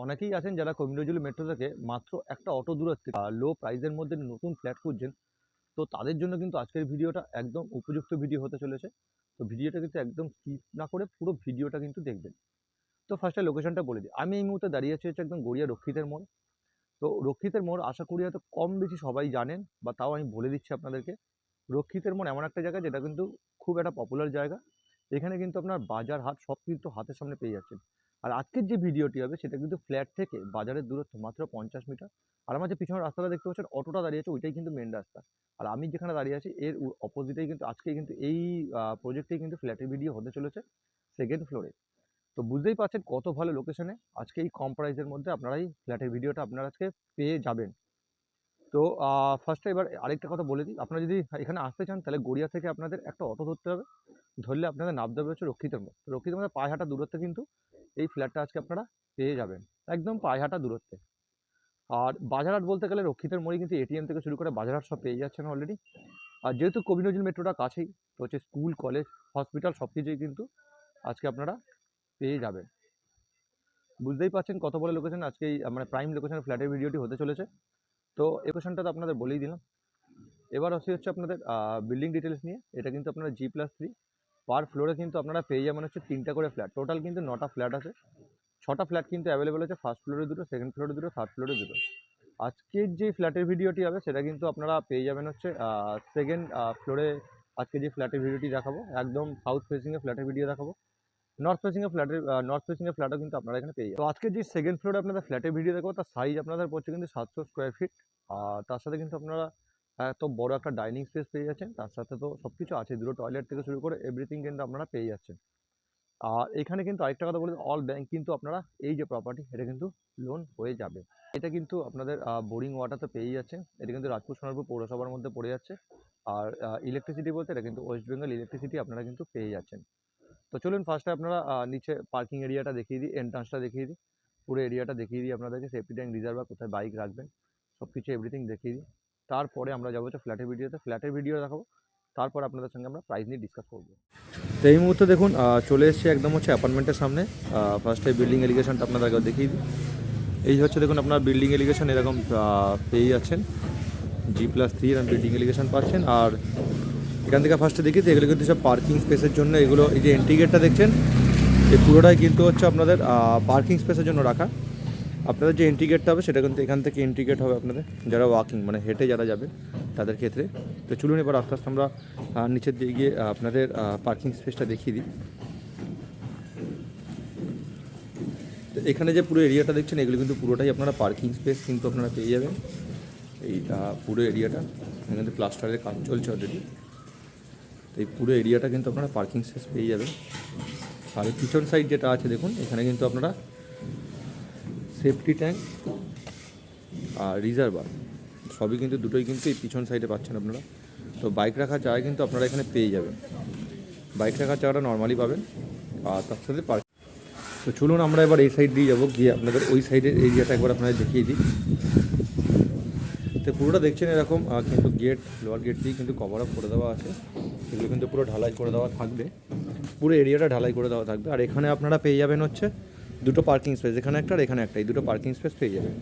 অনেকেই আছেন যারা কবিরনজরুল মেট্রো থেকে মাত্র একটা অটো দূরত্বে লো প্রাইসের মধ্যে নতুন ফ্ল্যাট খুঁজছেন। তো তাদের জন্য কিন্তু আজকের ভিডিওটা একদম উপযুক্ত ভিডিও হতে চলেছে। তো ভিডিওটা কিন্তু একদম স্কিপ না করে পুরো ভিডিওটা কিন্তু দেখবেন। তো ফার্স্টে লোকেশনটা বলে দিই। আমি এই মুহূর্তে দাঁড়িয়ে আছি হচ্ছে একদম গড়িয়া রক্ষিতের মোড়। তো রক্ষিতের মোড় আশা করি হয়তো কম বেশি সবাই জানেন, বা তাও আমি বলে দিচ্ছি আপনাদেরকে। রক্ষিতের মোড় এমন একটা জায়গা যেটা কিন্তু খুব একটা পপুলার জায়গা। এখানে কিন্তু আপনার বাজার হাট সব কিন্তু হাতের সামনে পেয়ে যাচ্ছেন। আর আজকের যে ভিডিওটি হবে সেটা কিন্তু ফ্ল্যাট থেকে বাজারের দূরত্ব মাত্র 50 মিটার। আর আমার যে পিছনের রাস্তাটা দেখতে পাচ্ছেন, অটোটা দাঁড়িয়ে আছে, ওইটাই কিন্তু মেন রাস্তা। আর আমি যেখানে দাঁড়িয়ে আছি এর অপোজিটেই কিন্তু আজকে কিন্তু এই প্রজেক্টেই কিন্তু ফ্ল্যাটের ভিডিও হতে চলেছে সেকেন্ড ফ্লোরে। তো বুঝতেই পারছেন কত ভালো লোকেশনে আজকে এই কম প্রাইসের মধ্যে আপনারা এই ফ্ল্যাটের ভিডিওটা আপনারা আজকে পেয়ে যাবেন। তো ফার্স্টে এবার আরেকটা কথা বলে দিই, আপনারা যদি এখানে আসতে চান তাহলে গড়িয়া থেকে আপনাদের একটা অটো ধরতে হবে। ধরলে আপনাদের নামতে হবে হচ্ছে রক্ষিতের মোড়। তো রক্ষিতের মোড়ে পায়ে হাঁটা দূরত্বে কিন্তু এই ফ্ল্যাটটা আজকে আপনারা পেয়ে যাবেন, একদম পায়ে হাঁটা দূরত্বে। আর বাজারহাট বলতে গেলে রক্ষিতের মোড়ে কিন্তু এটিএম থেকে শুরু করে বাজারহাট সব পেয়ে যাচ্ছেন অলরেডি। আর যেহেতু কবি নজরুল মেট্রোটা কাছেই, তো হচ্ছে স্কুল, কলেজ, হসপিটাল সব কিছুই কিন্তু আজকে আপনারা পেয়ে যাবেন। বুঝতেই পারছেন কত বড় লোকেশন আজকে এই মানে প্রাইম লোকেশনের ফ্ল্যাটের ভিডিওটি হতে চলেছে। তো লোকেশনটা তো আপনাদের বলেই দিলাম। এবার আসি হচ্ছে আপনাদের বিল্ডিং ডিটেলস নিয়ে। এটা কিন্তু আপনারা G+3 পার ফ্লোরে কিন্তু আপনারা পেয়ে যাবেন হচ্ছে 3টা করে ফ্ল্যাট। টোটাল কিন্তু 9টা ফ্ল্যাট আছে। 6টা ফ্ল্যাট কিন্তু অ্যাভেলেবেল আছে, ফার্স্ট ফ্লোরে দুটো, সেকেন্ড ফ্লোরে দুটো, থার্ড ফ্লোরে দুটো। আজকের যে ফ্ল্যাটের ভিডিওটি হবে সেটা কিন্তু আপনারা পেয়ে যাবেন হচ্ছে সেকেন্ড ফ্লোরে। আজকে যে ফ্ল্যাটের ভিডিওটি দেখাবো একদম সাউথ ফেসিংয়ে ফ্ল্যাটের ভিডিও দেখাবো। নর্থ ফেসিংয়ের ফ্ল্যাটও কিন্তু আপনারা এখানে পেয়ে যাবেন। তো আজকে যে সেকেন্ড ফ্লোরে আপনাদের ফ্ল্যাটের ভিডিও দেখাবো তার সাইজ আপনাদের পড়ছে কিন্তু 700 স্কোয়ার ফিট। আর তার সাথে কিন্তু আপনারা এত বড় একটা ডাইনিং স্পেস পেয়ে যাচ্ছেন। তার সাথে তো সব কিছু আছে, দুটো টয়লেট থেকে শুরু করে এভরিথিং কিন্তু আপনারা পেয়ে যাচ্ছেন। আর এখানে কিন্তু আরেকটা কথা বলে, অল ব্যাংক কিন্তু আপনারা এই যে প্রপার্টি এটা কিন্তু লোন হয়ে যাবে। এটা কিন্তু আপনাদের বোরিং ওয়াটার তো পেয়েই যাচ্ছেন। এটা কিন্তু রাজপুর সোনারপুর পৌরসভার মধ্যে পড়ে যাচ্ছে। আর ইলেকট্রিসিটি বলতে এটা কিন্তু ওয়েস্ট বেঙ্গল ইলেকট্রিসিটি আপনারা কিন্তু পেয়ে যাচ্ছেন। তো চলুন ফার্স্টে আপনারা নিচে পার্কিং এরিয়াটা দেখিয়ে দিই, এন্ট্রান্সটা দেখিয়ে দিই, পুরো এরিয়াটা দেখিয়ে দিই আপনাদেরকে, সেফটি ট্যাঙ্ক, রিজার্ভার, কোথায় বাইক রাখবেন সব কিছু এভরিথিং দেখিয়ে দিই। তারপরে আমরা যাবো হচ্ছে ফ্ল্যাটের ভিডিওতে, ফ্ল্যাটের ভিডিও দেখাবো। তারপর আপনাদের সঙ্গে আমরা প্রাইস নিয়ে ডিসকাস করবো। তো এই মুহূর্তে দেখুন চলে এসেছি একদম হচ্ছে অ্যাপার্টমেন্টের সামনে। ফার্স্টে বিল্ডিং এলিগেশনটা আপনাদেরকে দেখিয়ে দিই। এই হচ্ছে দেখুন আপনার বিল্ডিং এলিগেশন এরকম পেয়ে যাচ্ছেন। G+3 এর বিল্ডিং এলিগেশন পাচ্ছেন। আর এখান থেকে ফার্স্টে দেখি তো এগুলো কিন্তু সব পার্কিং স্পেসের জন্য। এগুলো এই যে এন্ট্রি গেটটা দেখছেন, এই পুরোটাই কিন্তু হচ্ছে আপনাদের পার্কিং স্পেসের জন্য রাখা। আপনাদের যে এন্ট্রি গেটটা হবে সেটা কিন্তু এখান থেকে এন্ট্রি গেট হবে আপনাদের, যারা ওয়াকিং মানে হেঁটে যারা যাবেন তাদের ক্ষেত্রে। তো চলুন এবার আস্তে আস্তে আমরা নিচের দিকে গিয়ে আপনাদের পার্কিং স্পেসটা দেখিয়ে দিই। তো এখানে যে পুরো এরিয়াটা দেখছেন এগুলো কিন্তু পুরোটাই আপনারা পার্কিং স্পেস কিন্তু আপনারা পেয়ে যাবেন। এই পুরো এরিয়াটা এখানে কিন্তু প্লাস্টারের কাজ চলছে অলরেডি। তো এই পুরো এরিয়াটা কিন্তু আপনারা পার্কিং স্পেস পেয়ে যাবেন। আর এই পিছন সাইড যেটা আছে দেখুন, এখানে কিন্তু আপনারা সেফটি ট্যাঙ্ক আর রিজার্ভার সবই কিন্তু দুটোই কিন্তু এই পিছন সাইডে পাচ্ছেন আপনারা। তো বাইক রাখার জায়গা কিন্তু আপনারা এখানে পেয়ে যাবেন। বাইক রাখার জায়গাটা নর্মালি পাবেন, আর তার সাথে পার্ক। তো চলুন আমরা এবার এই সাইড দিয়ে যাবো, গিয়ে আপনাদের ওই সাইডের এরিয়াটা একবার আপনাদের দেখিয়ে দিই। তো পুরোটা দেখছেন এরকম কিন্তু গেট, লোয়ার গেট দিয়ে কিন্তু কভার আপ করে দেওয়া আছে। এগুলো কিন্তু পুরো ঢালাই করে দেওয়া থাকবে, পুরো এরিয়াটা ঢালাই করে দেওয়া থাকবে। আর এখানে আপনারা পেয়ে যাবেন হচ্ছে দুটো পার্কিং স্পেস, এখানে একটা আর এখানে একটা, এই দুটো পার্কিং স্পেস পেয়ে যাবেন।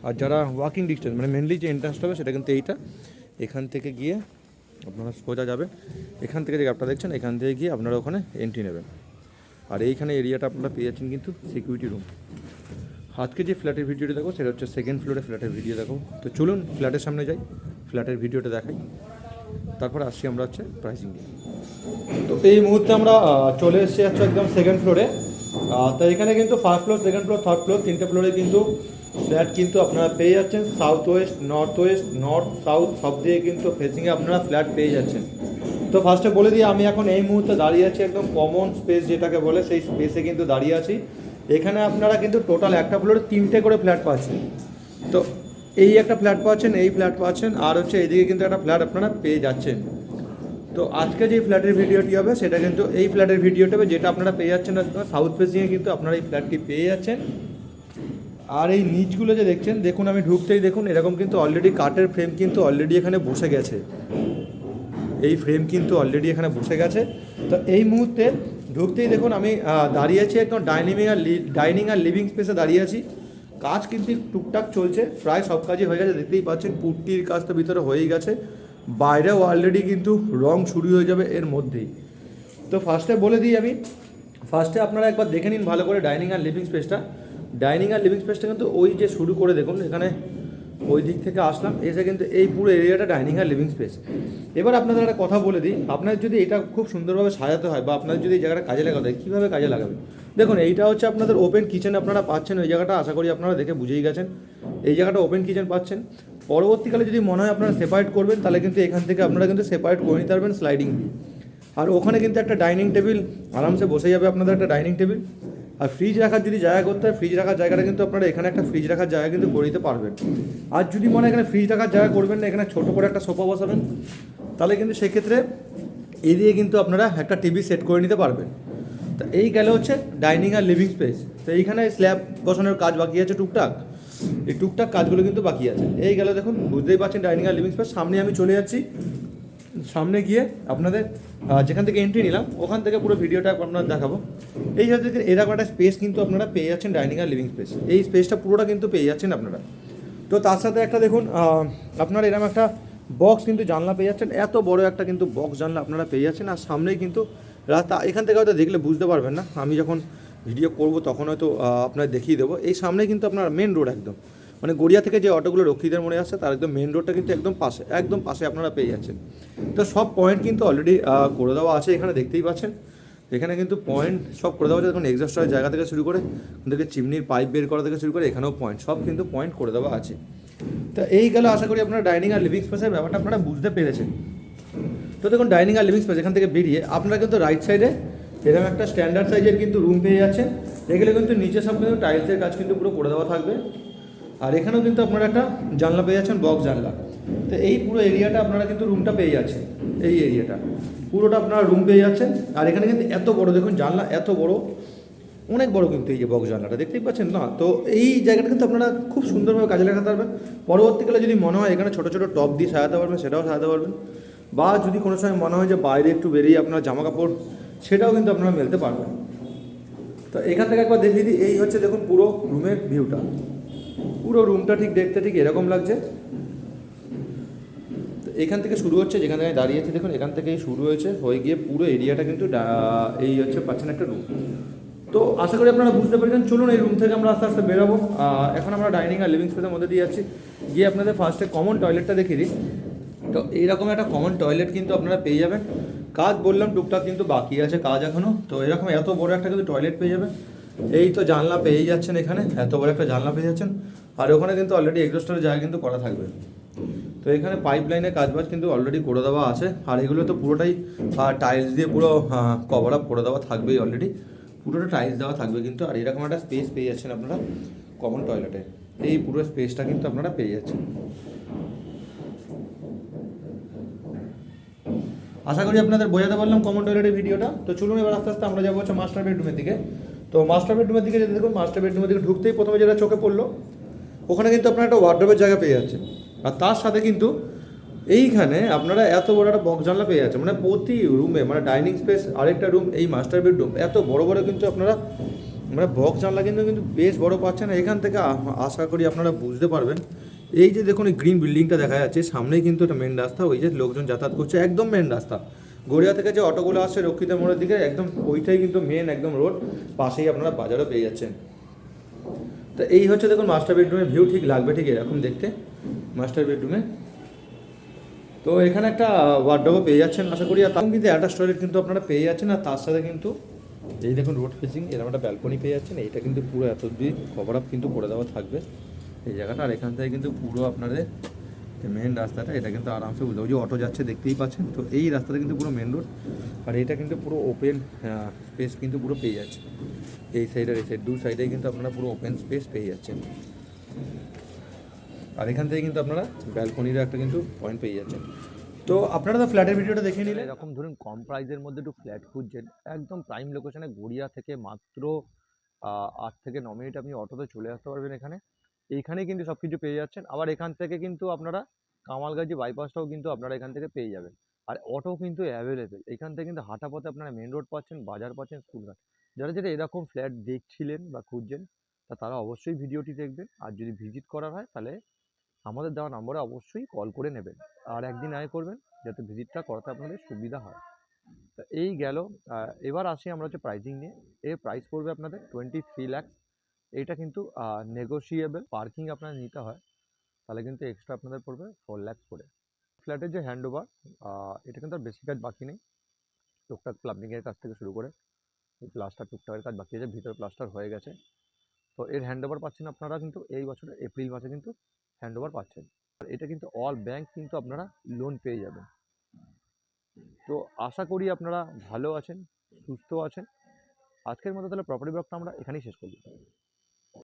আর যারা ওয়াকিং ডিস্টেন্স মানে মেনলি যে এন্ট্রান্সটা হবে সেটা কিন্তু এইটা, এখান থেকে গিয়ে আপনারা সোজা যাবেন। এখান থেকে যে আপনারা দেখছেন এখান থেকে গিয়ে আপনারা ওখানে এন্ট্রি নেবেন। আর এইখানে এরিয়াটা আপনারা পেয়ে যাচ্ছেন কিন্তু সিকিউরিটি রুম। আজকে যে ফ্ল্যাটের ভিডিওটা দেখো সেটা হচ্ছে সেকেন্ড ফ্লোরে ফ্ল্যাটের ভিডিও দেখো। তো চলুন ফ্ল্যাটের সামনে যাই, ফ্ল্যাটের ভিডিওটা দেখাই, তারপরে আসছি আমরা হচ্ছে প্রাইসিং নিয়ে। তো এই মুহূর্তে আমরা চলে এসেছি হচ্ছে একদম সেকেন্ড ফ্লোরে। তো এখানে কিন্তু first floor, second floor, third floor, তিনটে ফ্লোরে কিন্তু ফ্ল্যাট কিন্তু আপনারা পেয়ে যাচ্ছেন। সাউথ ওয়েস্ট, নর্থ সাউথ সব দিয়ে কিন্তু ফেসিংয়ে আপনারা ফ্ল্যাট পেয়ে যাচ্ছেন। তো ফার্স্টে বলে দিই, আমি এখন এই মুহূর্তে দাঁড়িয়ে আছি একদম কমন স্পেস যেটাকে বলে, সেই স্পেসে কিন্তু দাঁড়িয়ে আছি। এখানে আপনারা কিন্তু টোটাল একটা ফ্লোরে 3টে করে ফ্ল্যাট পাচ্ছেন। তো এই একটা ফ্ল্যাট পাচ্ছেন, এই ফ্ল্যাট পাচ্ছেন, আর হচ্ছে এইদিকে কিন্তু একটা ফ্ল্যাট আপনারা পেয়ে যাচ্ছেন। তো আজকে যে ফ্ল্যাটের ভিডিওটি হবে সেটা কিন্তু এই ফ্ল্যাটের ভিডিওটি হবে, যেটা আপনারা পেয়ে যাচ্ছেন সাউথ ফেসিংয়ে কিন্তু আপনারা এই ফ্ল্যাটটি পেয়ে যাচ্ছেন। আর এই নিচগুলো যে দেখছেন, দেখুন আমি ঢুকতেই দেখুন এরকম কিন্তু অলরেডি কাঠের ফ্রেম কিন্তু অলরেডি এখানে বসে গেছে। এই ফ্রেম কিন্তু অলরেডি এখানে বসে গেছে। তো এই মুহূর্তে ঢুকতেই দেখুন আমি দাঁড়িয়ে আছি একদম ডাইনিং আর লিভিং স্পেসে দাঁড়িয়ে আছি। কাজ কিন্তু টুকটাক চলছে, প্রায় সব কাজই হয়ে গেছে, দেখতেই পাচ্ছেন পুট্টির কাজ তো ভিতরে হয়েই গেছে, বাইরেও অলরেডি কিন্তু রং শুরু হয়ে যাবে এর মধ্যেই। তো ফার্স্টে বলে দিই আমি, ফার্স্টে আপনারা একবার দেখে নিন ভালো করে ডাইনিং আর লিভিং স্পেসটা। ডাইনিং আর লিভিং স্পেসটা কিন্তু ওই যে শুরু করে দেখুন এখানে ওই দিক থেকে আসলাম, এসে কিন্তু এই পুরো এরিয়াটা ডাইনিং আর লিভিং স্পেস। এবার আপনাদের একটা কথা বলে দিই, আপনার যদি এটা খুব সুন্দরভাবে সাজাতে হয় বা আপনার যদি এই জায়গাটা কাজে লাগাতে হয়, কীভাবে কাজে লাগাবেন? দেখুন এইটা হচ্ছে আপনাদের ওপেন কিচেন আপনারা পাচ্ছেন, ওই জায়গাটা আশা করি আপনারা দেখে বুঝেই গেছেন, এই জায়গাটা ওপেন কিচেন পাচ্ছেন। পরবর্তীকালে যদি মনে হয় আপনারা সেপারেট করবেন, তাহলে কিন্তু এখান থেকে আপনারা কিন্তু সেপারেট করে নিতে পারবেন স্লাইডিং দিয়ে। আর ওখানে কিন্তু একটা ডাইনিং টেবিল আরামসে বসে যাবে আপনাদের, একটা ডাইনিং টেবিল। আর ফ্রিজ রাখার যদি জায়গা করতে হয়, ফ্রিজ রাখার জায়গাটা কিন্তু আপনারা এখানে একটা ফ্রিজ রাখার জায়গা কিন্তু করে দিতে পারবেন। আর যদি মনে হয় এখানে ফ্রিজ রাখার জায়গা করবেন না, এখানে ছোটো করে একটা সোফা বসাবেন, তাহলে কিন্তু সেক্ষেত্রে এই দিয়ে কিন্তু আপনারা একটা টিভি সেট করে নিতে পারবেন। তো এই গেলে হচ্ছে ডাইনিং আর লিভিং স্পেস। তো এইখানে স্ল্যাব বসানোর কাজ বাকি আছে টুকটাক, এই টুকটাক কাজগুলো কিন্তু বাকি আছে। এই গেলে দেখুন বুঝতেই পারছেন ডাইনিং আর লিভিং স্পেস। সামনে আমি চলে যাচ্ছি, সামনে গিয়ে আপনাদের যেখান থেকে এন্ট্রি নিলাম ওখান থেকে পুরো ভিডিওটা আপনারা দেখাবো। এই হচ্ছে এরকম একটা স্পেস কিন্তু আপনারা পেয়ে যাচ্ছেন ডাইনিং আর লিভিং স্পেস, এই স্পেসটা পুরোটা কিন্তু পেয়ে যাচ্ছেন আপনারা। তো তার সাথে একটা দেখুন আপনারা এরকম একটা বক্স কিন্তু জানলা পেয়ে যাচ্ছেন, এত বড় একটা কিন্তু বক্স জানলা আপনারা পেয়ে যাচ্ছেন। আর সামনেই কিন্তু রাস্তা, এখান থেকে হয়তো দেখলে বুঝতে পারবেন না, আমি যখন ভিডিও করব তখন হয়তো আপনার দেখিয়ে দেবো। এই সামনে কিন্তু আপনার মেন রোড একদম, মানে গড়িয়া থেকে যে অটোগুলো রক্ষীদের মনে আসছে তার একদম মেন রোডটা কিন্তু একদম পাশে আপনারা পেয়ে যাচ্ছেন। তো সব পয়েন্ট কিন্তু অলরেডি করে দেওয়া আছে, এখানে দেখতেই পাচ্ছেন এখানে কিন্তু পয়েন্ট সব করে দেওয়া আছে। দেখুন এক্সস্টারের জায়গা থেকে শুরু করে ওদেরকে চিমনির পাইপ বের করা থেকে শুরু করে এখানেও পয়েন্ট, সব কিন্তু পয়েন্ট করে দেওয়া আছে। তো এই গেল, আশা করি আপনারা ডাইনিং আর লিভিং স্পেসের ব্যাপারটা আপনারা বুঝতে পেরেছেন। তো দেখুন ডাইনিং আর লিভিং স্পেস এখান থেকে বেরিয়ে আপনারা কিন্তু রাইট সাইডে এরকম একটা স্ট্যান্ডার্ড সাইজের কিন্তু রুম পেয়ে যাচ্ছেন। এগুলো কিন্তু নিচে সব কিন্তু টাইলসের কাজ কিন্তু পুরো করে দেওয়া থাকবে। আর এখানেও কিন্তু আপনারা একটা জানলা পেয়ে যাচ্ছেন, বক্স জানলা। তো এই পুরো এরিয়াটা আপনারা কিন্তু রুমটা পেয়ে যাচ্ছেন, এই এরিয়াটা পুরোটা আপনারা রুম পেয়ে যাচ্ছেন। আর এখানে কিন্তু এত বড় দেখুন জানলা, এত বড়, অনেক বড় কিন্তু এই যে বক্স জানলাটা দেখতেই পাচ্ছেন না। তো এই জায়গাটা কিন্তু আপনারা খুব সুন্দরভাবে কাজে লাগাতে পারবেন। পরবর্তীকালে যদি মনে হয় এখানে ছোটো ছোটো টপ দিয়ে সাজাতে পারবেন, সেটাও সাজাতে পারবেন। বা যদি কোনো সময় মনে হয় যে বাইরে একটু বেরিয়ে আপনার জামা কাপড়, সেটাও কিন্তু আপনারা মেলতে পারবেন। তো এখান থেকে একবার দেখিয়ে দিই, এই হচ্ছে দেখুন পুরো রুমের ভিউটা, পুরো রুমটা ঠিক দেখতে ঠিক এরকম লাগছে। তো এখান থেকে শুরু হচ্ছে, যেখানে আমি দাঁড়িয়েছি দেখুন এখান থেকেই শুরু হয়েছে, হয়ে গিয়ে পুরো এরিয়াটা কিন্তু এই হচ্ছে পাচ্ছেন একটা রুম। তো আশা করি আপনারা বুঝতে পেরেছেন। চলুন এই রুম থেকে আমরা আস্তে আস্তে বেরোবো। এখন আমরা ডাইনিং আর লিভিং স্পেসের মধ্যে দিয়ে যাচ্ছি, গিয়ে আপনাদের ফার্স্টে কমন টয়লেটটা দেখিয়ে দিই। তো এইরকম একটা কমন টয়লেট কিন্তু আপনারা পেয়ে যাবেন। কাজ বললাম টুকটাক কিন্তু বাকি আছে কাজ এখনও। তো এরকম এত বড় একটা কিন্তু টয়লেট পেয়ে যাবেন। এই তো জানলা পেয়ে যাচ্ছেন, এখানে এত বড় একটা জানলা পেয়ে যাচ্ছেন। আর ওখানে কিন্তু অলরেডি এক্সস্টারের জায়গা কিন্তু করা থাকবে। তো এখানে পাইপ লাইনের কাজবাজ কিন্তু অলরেডি করে দেওয়া আছে। আর এগুলো তো পুরোটাই টাইলস দিয়ে পুরো কভার আপ করে দেওয়া থাকবেই, অলরেডি পুরোটা টাইলস দেওয়া থাকবে কিন্তু। আর এরকম একটা স্পেস পেয়ে যাচ্ছেন আপনারা কমন টয়লেটে, এই পুরো স্পেসটা কিন্তু আপনারা পেয়ে যাচ্ছেন। আশা করি আপনাদের বোঝাতে পারলাম কমন টয়লেটের ভিডিওটা। তো চলুন এবার আস্তে আস্তে আমরা যাবো হচ্ছে মাস্টার বেডরুমের দিকে। তো মাস্টার বেডরুমের দিকে যদি দেখুন, মাস্টার বেডরুমের দিকে ঢুকতেই প্রথমে যেটা চোখে পড়লো, ওখানে কিন্তু আপনারা একটা ওয়ার্ডরোবের জায়গা পেয়ে যাচ্ছেন। আর তার সাথে কিন্তু এইখানে আপনারা এত বড় একটা বক্স জানলা পেয়ে যাচ্ছেন, মানে প্রতি রুমে, মানে ডাইনিং স্পেস আরেকটা রুম, এই মাস্টার বেডরুম এত বড় বড় কিন্তু আপনারা মানে বক্স জানলা কিন্তু বেশ বড় পাচ্ছেন। এখান থেকে আশা করি আপনারা বুঝতে পারবেন। এই যে দেখুন এই গ্রিন বিল্ডিংটা দেখা যাচ্ছে, সামনেই কিন্তু একটা মেন রাস্তা, ওই যে লোকজন যাতায়াত করছে একদম মেন রাস্তা। গড়িয়া থেকে যে অটোগুলো আসছে রক্ষিতা মোড়ের দিকে, একদম ওইটাই কিন্তু মেন একদম রোড, পাশেই আপনারা বাজারও পেয়ে যাচ্ছেন। তো এই হচ্ছে দেখুন মাস্টার বেডরুমের ভিউ, ঠিক লাগবে ঠিক এরকম দেখতে মাস্টার বেডরুমে। তো এখানে একটা ওয়ার্ডরোবও পেয়ে যাচ্ছেন আশা করি। আর তখন কিন্তু অ্যাটাচ টয়লেট কিন্তু আপনারা পেয়ে যাচ্ছেন। আর তার সাথে কিন্তু এই দেখুন রোড ফেসিং এরকম একটা ব্যালকনি পেয়ে যাচ্ছেন। এইটা কিন্তু পুরো এত দিয়ে কভার আপ কিন্তু করে দেওয়া থাকবে এই জায়গাটা। আর এখান থেকে কিন্তু পুরো আপনাদের মেন রাস্তাটা, এটা কিন্তু আরামসে বুঝতে যে অটো যাচ্ছে দেখতেই পাচ্ছেন। তো এই রাস্তাটা কিন্তু পুরো মেন রোড। আর এটা কিন্তু পুরো ওপেন স্পেস কিন্তু পুরো পেয়ে যাচ্ছে, এই সাইডের এই সাইড দু সাইডে কিন্তু আপনারা পুরো ওপেন স্পেস পেয়ে যাচ্ছেন। আর এখান থেকে কিন্তু আপনারা ব্যালকনির একটা কিন্তু পয়েন্ট পেয়ে যাচ্ছেন। তো আপনারা তো ফ্ল্যাটের ভিডিওটা দেখে নিলে, এরকম ধরুন কম প্রাইসের মধ্যে একটু ফ্ল্যাট খুঁজছেন, একদম প্রাইম লোকেশনে গড়িয়া থেকে মাত্র 8 থেকে 9 মিনিট আপনি অটোতে চলে আসতে পারবেন এখানে। এইখানেই কিন্তু সব কিছু পেয়ে যাচ্ছেন। আবার এখান থেকে কিন্তু আপনারা কামালগাজী বাইপাসটাও কিন্তু আপনারা এখান থেকে পেয়ে যাবেন। আর অটো কিন্তু অ্যাভেলেবেল। এখান থেকে কিন্তু হাঁটা পথে আপনারা মেন রোড পাচ্ছেন, বাজার পাচ্ছেন, স্কুলঘাট। যারা এরকম ফ্ল্যাট দেখছিলেন বা খুঁজছেন তারা অবশ্যই ভিডিওটি দেখবেন। আর যদি ভিজিট করার হয় তাহলে আমাদের দেওয়া নম্বরে অবশ্যই কল করে নেবেন। আর একদিন আগে করবেন যাতে ভিজিটটা করাতে আপনাদের সুবিধা হয়। তা এই গেল। এবার আসি আমরা হচ্ছে প্রাইজিং নিয়ে। এর প্রাইস পড়বে আপনাদের 23 লাখ। এটা কিন্তু নেগোশিয়েবল। পার্কিং আপনার নিতে হয় তাহলে কিন্তু এক্সট্রা আপনাদের পড়বে 4 লাখ করে। ফ্ল্যাটের যে হ্যান্ড ওভার, এটা কিন্তু আর বেশি কাজ বাকি নেই। টুকটাক প্লাম্বিংয়ের কাজ থেকে শুরু করে এই প্লাস্টার টুকটাকের কাজ বাকি আছে, ভিতরে প্লাস্টার হয়ে গেছে। তো এর হ্যান্ড ওভার পাচ্ছেন আপনারা কিন্তু এই বছরের এপ্রিল মাসে কিন্তু হ্যান্ড ওভার পাচ্ছেন। আর এটা কিন্তু অল ব্যাংক কিন্তু আপনারা লোন পেয়ে যাবেন। তো আশা করি আপনারা ভালো আছেন, সুস্থ আছেন। আজকের মতো তাহলে প্রপার্টি ব্লগটা আমরা এখানেই শেষ করলাম।